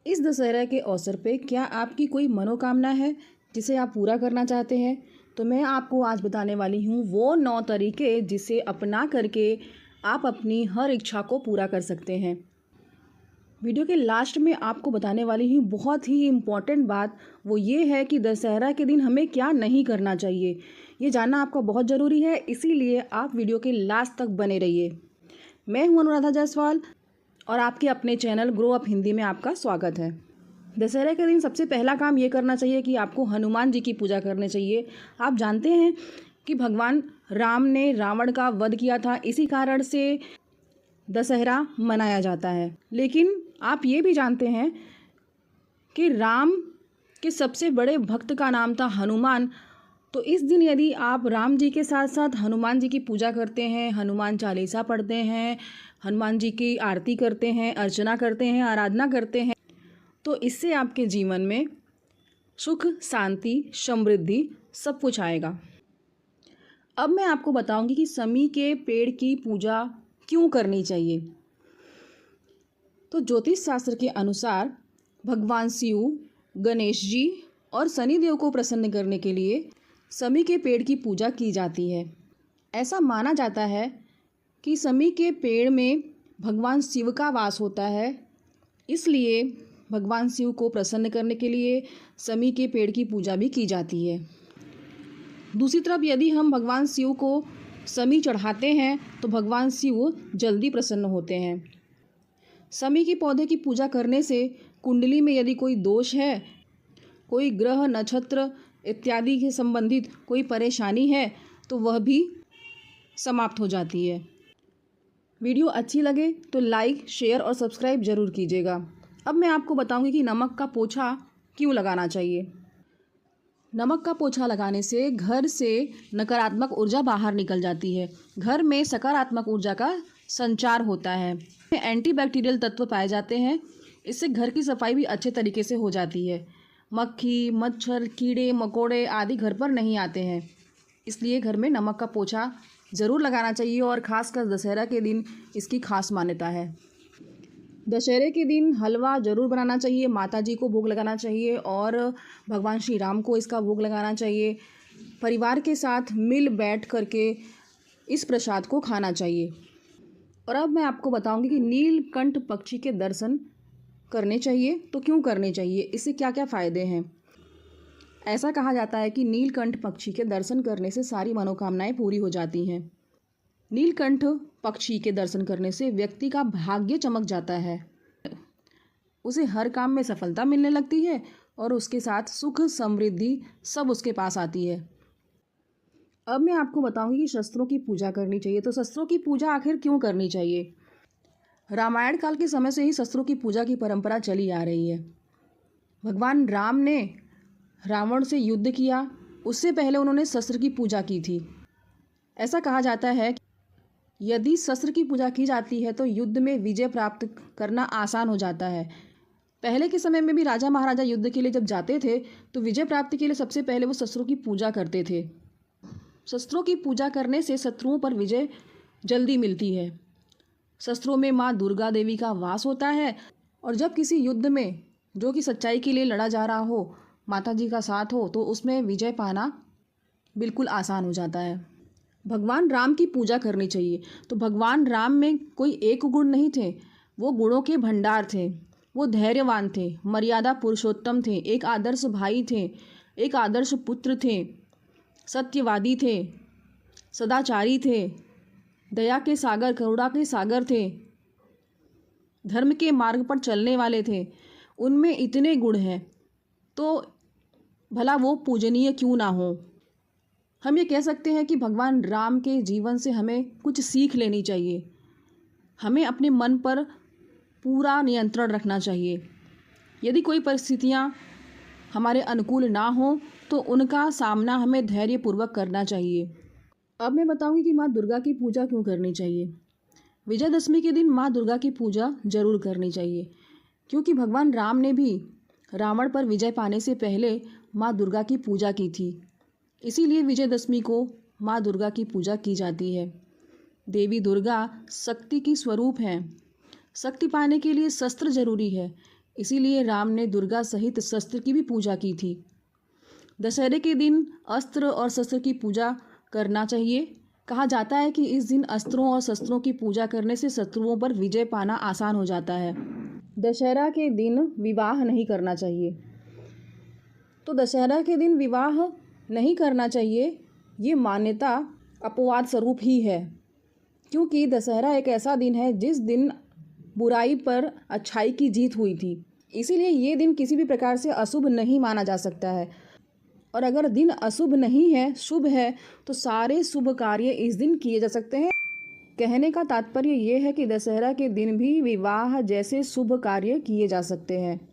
इस दशहरा के अवसर पे क्या आपकी कोई मनोकामना है जिसे आप पूरा करना चाहते हैं? तो मैं आपको आज बताने वाली हूँ वो 9 तरीके जिसे अपना करके आप अपनी हर इच्छा को पूरा कर सकते हैं। वीडियो के लास्ट में आपको बताने वाली हूँ बहुत ही इम्पॉर्टेंट बात, वो ये है कि दशहरा के दिन हमें क्या नहीं करना चाहिए। ये जानना आपका बहुत ज़रूरी है, इसीलिए आप वीडियो के लास्ट तक बने रहिए। मैं हूँ अनुराधा जायसवाल और आपके अपने चैनल ग्रो अप हिंदी में आपका स्वागत है। दशहरा के दिन सबसे पहला काम ये करना चाहिए कि आपको हनुमान जी की पूजा करनी चाहिए। आप जानते हैं कि भगवान राम ने रावण का वध किया था, इसी कारण से दशहरा मनाया जाता है। लेकिन आप ये भी जानते हैं कि राम के सबसे बड़े भक्त का नाम था हनुमान। तो इस दिन यदि आप राम जी के साथ साथ हनुमान जी की पूजा करते हैं, हनुमान चालीसा पढ़ते हैं, हनुमान जी की आरती करते हैं, अर्चना करते हैं, आराधना करते हैं, तो इससे आपके जीवन में सुख, शांति, समृद्धि सब कुछ आएगा। अब मैं आपको बताऊंगी कि समी के पेड़ की पूजा क्यों करनी चाहिए। तो ज्योतिष शास्त्र के अनुसार भगवान शिव, गणेश जी और शनि देव को प्रसन्न करने के लिए समी के पेड़ की पूजा की जाती है। ऐसा माना जाता है कि समी के पेड़ में भगवान शिव का वास होता है, इसलिए भगवान शिव को प्रसन्न करने के लिए समी के पेड़ की पूजा भी की जाती है। दूसरी तरफ यदि हम भगवान शिव को समी चढ़ाते हैं तो भगवान शिव जल्दी प्रसन्न होते हैं। समी के पौधे की पूजा करने से कुंडली में यदि कोई दोष है, कोई ग्रह नक्षत्र इत्यादि के संबंधित कोई परेशानी है, तो वह भी समाप्त हो जाती है। वीडियो अच्छी लगे तो लाइक, शेयर और सब्सक्राइब ज़रूर कीजिएगा। अब मैं आपको बताऊंगी कि नमक का पोछा क्यों लगाना चाहिए। नमक का पोछा लगाने से घर से नकारात्मक ऊर्जा बाहर निकल जाती है, घर में सकारात्मक ऊर्जा का संचार होता है। एंटीबैक्टीरियल तत्व पाए जाते हैं, इससे घर की सफाई भी अच्छे तरीके से हो जाती है। मक्खी, मच्छर, कीड़े मकोड़े आदि घर पर नहीं आते हैं, इसलिए घर में नमक का पोछा ज़रूर लगाना चाहिए और ख़ासकर दशहरा के दिन इसकी खास मान्यता है। दशहरे के दिन हलवा ज़रूर बनाना चाहिए, माता जी को भोग लगाना चाहिए और भगवान श्री राम को इसका भोग लगाना चाहिए। परिवार के साथ मिल बैठ करके इस प्रसाद को खाना चाहिए। और अब मैं आपको बताऊंगी कि नीलकंठ पक्षी के दर्शन करने चाहिए तो क्यों करने चाहिए, इससे क्या क्या फ़ायदे हैं। ऐसा कहा जाता है कि नीलकंठ पक्षी के दर्शन करने से सारी मनोकामनाएं पूरी हो जाती हैं। नीलकंठ पक्षी के दर्शन करने से व्यक्ति का भाग्य चमक जाता है, उसे हर काम में सफलता मिलने लगती है और उसके साथ सुख, समृद्धि सब उसके पास आती है। अब मैं आपको बताऊंगी कि शस्त्रों की पूजा करनी चाहिए। तो शस्त्रों की पूजा आखिर क्यों करनी चाहिए। रामायण काल के समय से ही शस्त्रों की पूजा की परंपरा चली आ रही है। भगवान राम ने रावण से युद्ध किया, उससे पहले उन्होंने शस्त्र की पूजा की थी। ऐसा कहा जाता है कि यदि शस्त्र की पूजा की जाती है तो युद्ध में विजय प्राप्त करना आसान हो जाता है। पहले के समय में भी राजा महाराजा युद्ध के लिए जब जाते थे तो विजय प्राप्ति के लिए सबसे पहले वो शस्त्रों की पूजा करते थे। शस्त्रों की पूजा करने से शत्रुओं पर विजय जल्दी मिलती है। शस्त्रों में माँ दुर्गा देवी का वास होता है और जब किसी युद्ध में जो कि सच्चाई के लिए लड़ा जा रहा हो, माता जी का साथ हो, तो उसमें विजय पाना बिल्कुल आसान हो जाता है। भगवान राम की पूजा करनी चाहिए। तो भगवान राम में कोई एक गुण नहीं थे, वो गुणों के भंडार थे। वो धैर्यवान थे, मर्यादा पुरुषोत्तम थे, एक आदर्श भाई थे, एक आदर्श पुत्र थे, सत्यवादी थे, सदाचारी थे, दया के सागर, करुणा के सागर थे, धर्म के मार्ग पर चलने वाले थे। उनमें इतने गुण हैं तो भला वो पूजनीय क्यों ना हो। हम ये कह सकते हैं कि भगवान राम के जीवन से हमें कुछ सीख लेनी चाहिए। हमें अपने मन पर पूरा नियंत्रण रखना चाहिए। यदि कोई परिस्थितियाँ हमारे अनुकूल ना हो तो उनका सामना हमें धैर्यपूर्वक करना चाहिए। अब मैं बताऊंगी कि माँ दुर्गा की पूजा क्यों करनी चाहिए। विजयदशमी के दिन माँ दुर्गा की पूजा ज़रूर करनी चाहिए, क्योंकि भगवान राम ने भी रावण पर विजय पाने से पहले माँ दुर्गा की पूजा की थी। इसीलिए विजयदशमी को माँ दुर्गा की पूजा की जाती है। देवी दुर्गा शक्ति की स्वरूप हैं। शक्ति पाने के लिए शस्त्र जरूरी है, इसीलिए राम ने दुर्गा सहित शस्त्र की भी पूजा की थी। दशहरे के दिन अस्त्र और शस्त्र की पूजा करना चाहिए। कहा जाता है कि इस दिन अस्त्रों और शस्त्रों की पूजा करने से शत्रुओं पर विजय पाना आसान हो जाता है। दशहरा के दिन विवाह नहीं करना चाहिए। तो दशहरा के दिन विवाह नहीं करना चाहिए, ये मान्यता अपवाद स्वरूप ही है, क्योंकि दशहरा एक ऐसा दिन है जिस दिन बुराई पर अच्छाई की जीत हुई थी। इसीलिए ये दिन किसी भी प्रकार से अशुभ नहीं माना जा सकता है। और अगर दिन अशुभ नहीं है, शुभ है, तो सारे शुभ कार्य इस दिन किए जा सकते हैं। कहने का तात्पर्य ये है कि दशहरा के दिन भी विवाह जैसे शुभ कार्य किए जा सकते हैं।